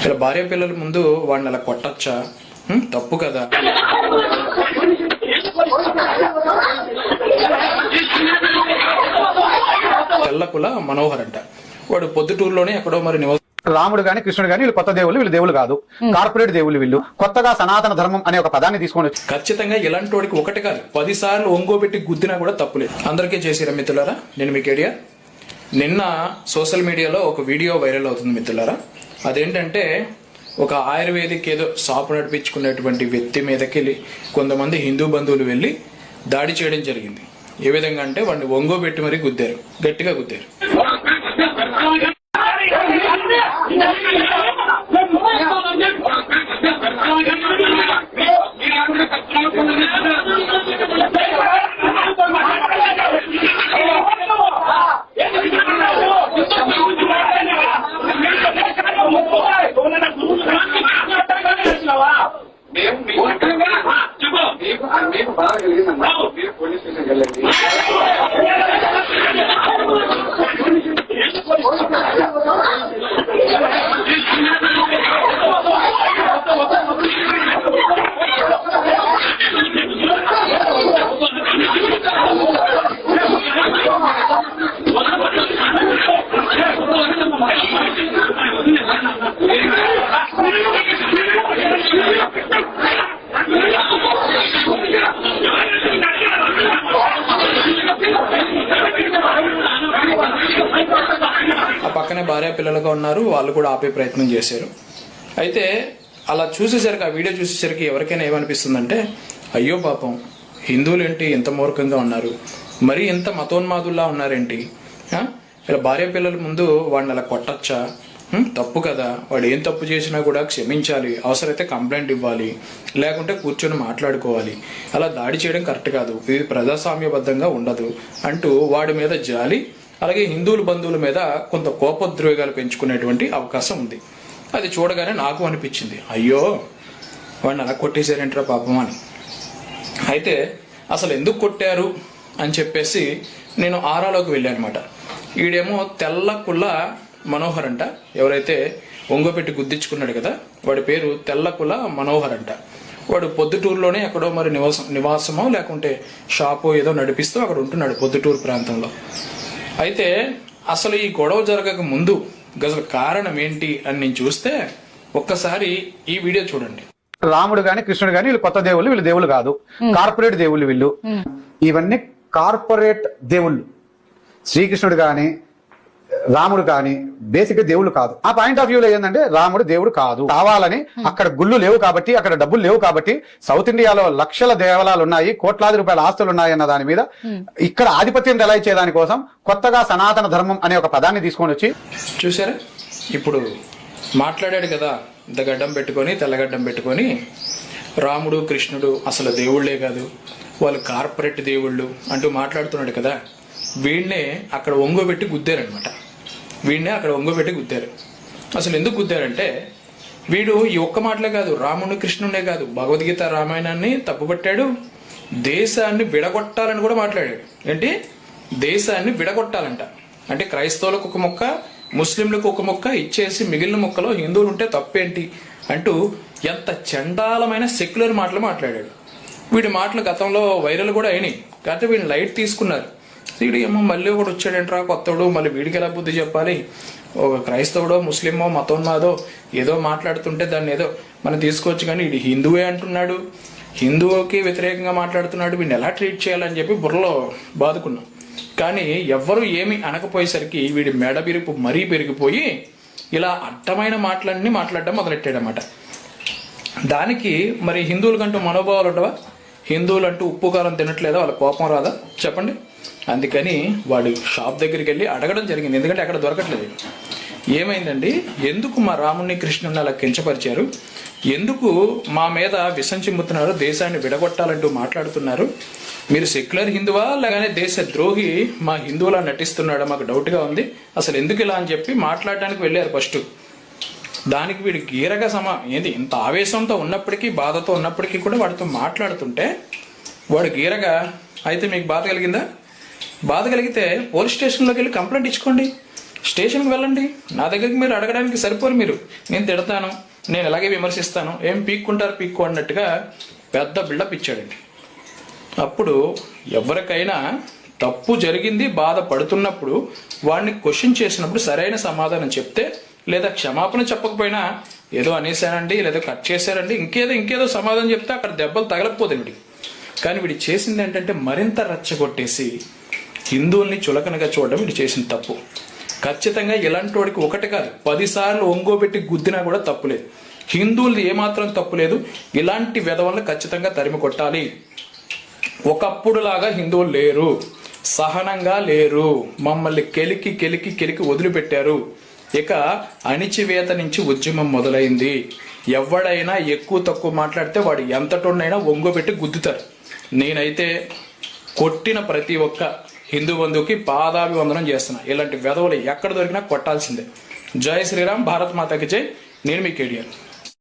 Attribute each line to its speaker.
Speaker 1: ఇలా భార్య పిల్లల ముందు వాడిని అలా కొట్టచ్చా? తప్పు కదా. తెల్లకుల మనోహర్ అంట, వాడు పొద్దుటూరులోనే ఎక్కడో మరి
Speaker 2: రాముడు గాని కృష్ణుడు గాని వీళ్ళు కొత్త దేవుళ్ళు, వీళ్ళు దేవుళ్ళు కాదు, కార్పొరేట్ దేవుళ్ళు. వీళ్ళు కొత్తగా సనాతన ధర్మం అనే ఒక పదాన్ని తీసుకొని వచ్చి
Speaker 1: ఖచ్చితంగా ఇలాంటి వాడికి ఒకటి కాదు 10 సార్లు ఒంగోబెట్టి గుద్దినా కూడా తప్పులేదు. అందరికీ చేసిరా మిత్రులారా. నేను మీకు ఐడియా, నిన్న సోషల్ మీడియాలో ఒక వీడియో వైరల్ అవుతుంది మిత్రులారా. అదేంటంటే ఒక ఆయుర్వేదిక్ ఏదో షాప్ నడిపించుకున్నటువంటి వ్యక్తి మీదకి కొంతమంది హిందూ బంధువులు వెళ్ళి దాడి చేయడం జరిగింది. ఏ విధంగా అంటే వాడిని ఒంగోబెట్టి మరీ గుద్దారు, గట్టిగా గుద్దారు. పక్కనే భార్య పిల్లలుగా ఉన్నారు, వాళ్ళు కూడా ఆపే ప్రయత్నం చేశారు. అయితే అలా చూసేసరికి, ఆ వీడియో చూసేసరికి ఎవరికైనా ఏమనిపిస్తుందంటే, అయ్యో పాపం హిందువులు ఏంటి ఎంత మూర్ఖంగా ఉన్నారు, మరీ ఎంత మతోన్మాదుల్లా ఉన్నారేంటి, ఇలా భార్య పిల్లల ముందు వాడిని అలా కొట్టచ్చా? తప్పు కదా. వాడు ఏం తప్పు చేసినా కూడా క్షమించాలి, అవసరమైతే కంప్లైంట్ ఇవ్వాలి, లేకుంటే కూర్చొని మాట్లాడుకోవాలి. అలా దాడి చేయడం కరెక్ట్ కాదు, ఇది ప్రజాస్వామ్యబద్ధంగా ఉండదు అంటూ వాడి మీద జాలి, అలాగే హిందువుల బంధువుల మీద కొంత కోపోద్రేగాలు పెంచుకునేటువంటి అవకాశం ఉంది. అది చూడగానే నాకు అనిపించింది, అయ్యో వాడిని అలా కొట్టేశారేంట్రా పాపం అని. అయితే అసలు ఎందుకు కొట్టారు అని చెప్పేసి నేను ఆరాలోకి వెళ్ళాను అనమాట. ఈడేమో తెల్లకుల మనోహర్ అంట, ఎవరైతే ఒంగోపెట్టి గుద్దించుకున్నాడు కదా, వాడి పేరు తెల్లకుల మనోహర్ అంట. వాడు పొద్దుటూరులోనే ఎక్కడో మరి నివాసమో లేకుంటే షాపో ఏదో నడిపిస్తూ అక్కడ ఉంటున్నాడు పొద్దుటూరు ప్రాంతంలో. అయితే అసలు ఈ గొడవ జరగక ముందు అసలు కారణం ఏంటి అని నేను చూస్తే ఒక్కసారి ఈ వీడియో చూడండి.
Speaker 2: రాముడు గాని కృష్ణుడు గాని వీళ్ళు కొత్త దేవుళ్ళు, వీళ్ళు దేవుళ్ళు కాదు, కార్పొరేట్ దేవుళ్ళు. వీళ్ళు ఇవన్నీ కార్పొరేట్ దేవుళ్ళు. శ్రీకృష్ణుడు గాని రాముడు కానీ బేసిక్ గా దేవుళ్ళు కాదు. ఆ పాయింట్ ఆఫ్ వ్యూలో ఏంటంటే రాముడు దేవుడు కాదు. కావాలని అక్కడ గుళ్ళు లేవు కాబట్టి, అక్కడ డబ్బులు లేవు కాబట్టి, సౌత్ ఇండియాలో లక్షల దేవాలయాలు ఉన్నాయి, కోట్లాది రూపాయల ఆస్తులు ఉన్నాయి అన్న దాని మీద ఇక్కడ ఆధిపత్యం తెలాయిచేదాని కోసం కొత్తగా సనాతన ధర్మం అనే ఒక పదాన్ని తీసుకొని వచ్చి
Speaker 1: చూసారా. ఇప్పుడు మాట్లాడాడు కదా, ఇంత గడ్డం పెట్టుకొని తెల్లగడ్డం పెట్టుకొని, రాముడు కృష్ణుడు అసలు దేవుళ్లే కాదు, వాళ్ళు కార్పొరేట్ దేవుళ్ళు అంటూ మాట్లాడుతున్నాడు కదా. వీడినే అక్కడ ఒంగోబెట్టి గుద్దారనమాట. అసలు ఎందుకు గుద్దారంటే, వీడు ఈ ఒక్క మాటలే కాదు, రాముడు కృష్ణుడే కాదు, భగవద్గీత రామాయణాన్ని తప్పుపట్టాడు, దేశాన్ని విడగొట్టాలని కూడా మాట్లాడాడు. ఏంటి, దేశాన్ని విడగొట్టాలంట. అంటే క్రైస్తవులకు ఒక మొక్క, ముస్లింలకు ఒక మొక్క ఇచ్చేసి మిగిలిన మొక్కలో హిందువులు ఉంటే తప్పేంటి అంటూ ఎంత చండాలమైన సెక్యులర్ మాటలు మాట్లాడాడు. వీడి మాటలు గతంలో వైరల్ కూడా అయినాయి, కాకపోతే వీడిని లైట్ తీసుకున్నారు. వీడు ఏమో మళ్ళీ కూడా వచ్చాడంట్రా కొత్తడు, మళ్ళీ వీడికి ఎలా బుద్ధి చెప్పాలి, ఒక క్రైస్తవుడో ముస్లిమో మతోన్మాదో ఏదో మాట్లాడుతుంటే దాన్ని ఏదో మనం తీసుకోవచ్చు, కానీ వీడు హిందువే అంటున్నాడు, హిందువుకి వ్యతిరేకంగా మాట్లాడుతున్నాడు, వీడిని ఎలా ట్రీట్ చేయాలని చెప్పి బుర్రలో బాదుకున్నాం. కానీ ఎవ్వరూ ఏమి అనకపోయేసరికి వీడి మెడ బిరుపు మరీ పెరిగిపోయి ఇలా అడ్డమైన మాటలన్నీ మాట్లాడడం మొదలెట్టాడనమాట. దానికి మరి హిందువులకంటూ మనోభావాలు ఉండవా? హిందువులు అంటూ ఉప్పు కారం తినట్లేదా, వాళ్ళ కోపం రాదా చెప్పండి? అందుకని వాడు షాప్ దగ్గరికి వెళ్ళి అడగడం జరిగింది, ఎందుకంటే అక్కడ దొరకట్లేదు. ఏమైందండి, ఎందుకు మా రాముడిని కృష్ణుని అలా కించపరిచారు, ఎందుకు మా మీద విషం చిమ్ముతున్నారు, దేశాన్ని విడగొట్టాలంటూ మాట్లాడుతున్నారు, మీరు సెక్యులర్ హిందువా లేకపోతే దేశ ద్రోహి మా హిందువులా నటిస్తున్నాడా, మాకు డౌట్గా ఉంది, అసలు ఎందుకు ఇలా అని చెప్పి మాట్లాడడానికి వెళ్ళారు ఫస్ట్. దానికి వీడు గీరగా ఏంది ఇంత ఆవేశంతో ఉన్నప్పటికీ, బాధతో ఉన్నప్పటికీ కూడా వాడితో మాట్లాడుతుంటే వాడు గీరగా, అయితే మీకు బాధ కలిగిందా, బాధ కలిగితే పోలీస్ స్టేషన్లోకి వెళ్ళి కంప్లైంట్ ఇచ్చుకోండి, స్టేషన్కి వెళ్ళండి, నా దగ్గరికి మీరు అడగడానికి సరిపోరు. మీరు నేను తిడతాను, నేను ఎలాగే విమర్శిస్తాను, ఏం పీక్కుంటారు పీక్కు అన్నట్టుగా పెద్ద బిల్డప్ ఇచ్చాడండి. అప్పుడు ఎవరికైనా తప్పు జరిగింది బాధపడుతున్నప్పుడు వాడిని క్వశ్చన్ చేసినప్పుడు సరైన సమాధానం చెప్తే, లేదా క్షమాపణ చెప్పకపోయినా ఏదో అనేసానండి, లేదా కట్ చేశారండి, ఇంకేదో సమాధానం చెప్తే అక్కడ దెబ్బలు తగలకపోతుంది వీడికి. కానీ వీడి చేసింది ఏంటంటే మరింత రెచ్చగొట్టేసి హిందువుల్ని చులకనగా చూడడం వీడు చేసిన తప్పు. ఖచ్చితంగా ఇలాంటి వాడికి ఒకటి కాదు 10 సార్లు ఒంగోబెట్టి గుద్దినా కూడా తప్పులేదు. హిందువులది ఏమాత్రం తప్పులేదు. ఇలాంటి వెధవలను ఖచ్చితంగా తరిమి కొట్టాలి. ఒకప్పుడులాగా హిందువులు లేరు, సహనంగా లేరు, మమ్మల్ని కెలికి వదిలిపెట్టారు. ఇక అణిచివేత నుంచి ఉద్యమం మొదలైంది. ఎవడైనా ఎక్కువ తక్కువ మాట్లాడితే వాడు ఎంతటోనైనా ఒంగోబెట్టి గుద్దుతారు. నేనైతే కొట్టిన ప్రతి ఒక్క హిందూ బంధువుకి పాదాభివందనం చేస్తున్నా. ఇలాంటి వెధవలు ఎక్కడ దొరికినా కొట్టాల్సిందే. జై శ్రీరామ్, భారత్ మాతాకి జై. నేను మీ కేడియన్.